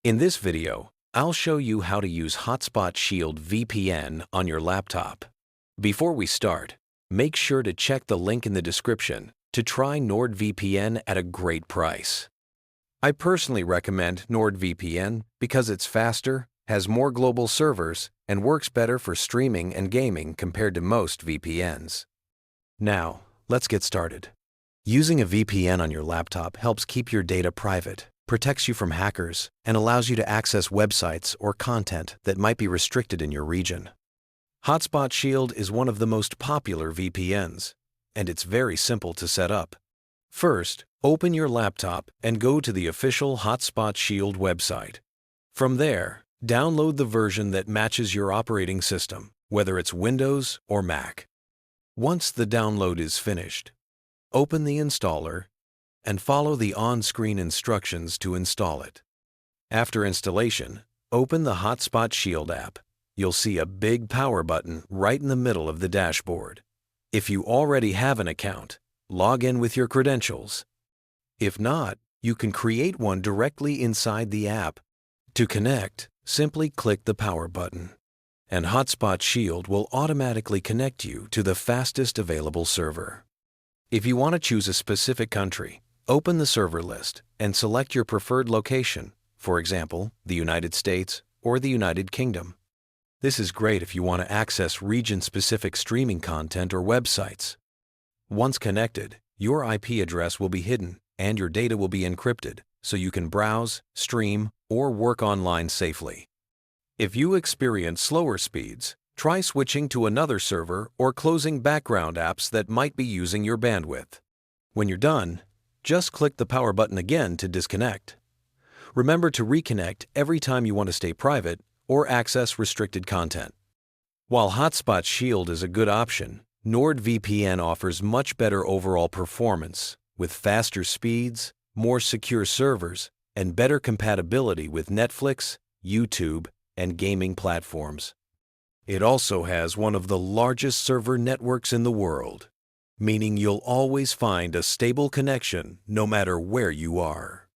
In this video, I'll show you how to use Hotspot Shield VPN on your laptop. Before we start, make sure to check the link in the description to try NordVPN at a great price. I personally recommend NordVPN because it's faster, has more global servers, and works better for streaming and gaming compared to most VPNs. Now, let's get started. Using a VPN on your laptop helps keep your data private, protects you from hackers, and allows you to access websites or content that might be restricted in your region. Hotspot Shield is one of the most popular VPNs, and it's very simple to set up. First, open your laptop and go to the official Hotspot Shield website. From there, download the version that matches your operating system, whether it's Windows or Mac. Once the download is finished, open the installer and follow the on-screen instructions to install it. After installation, open the Hotspot Shield app. You'll see a big power button right in the middle of the dashboard. If you already have an account, log in with your credentials. If not, you can create one directly inside the app. To connect, simply click the power button, and Hotspot Shield will automatically connect you to the fastest available server. If you want to choose a specific country, open the server list and select your preferred location, for example, the United States or the United Kingdom. This is great if you want to access region-specific streaming content or websites. Once connected, your IP address will be hidden and your data will be encrypted, so you can browse, stream, or work online safely. If you experience slower speeds, try switching to another server or closing background apps that might be using your bandwidth. When you're done, just click the power button again to disconnect. Remember to reconnect every time you want to stay private or access restricted content. While Hotspot Shield is a good option, NordVPN offers much better overall performance with faster speeds, more secure servers, and better compatibility with Netflix, YouTube, and gaming platforms. It also has one of the largest server networks in the world, meaning you'll always find a stable connection no matter where you are.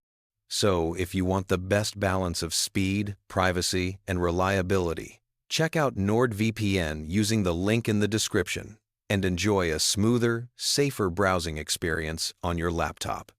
So, if you want the best balance of speed, privacy, and reliability, check out NordVPN using the link in the description and enjoy a smoother, safer browsing experience on your laptop.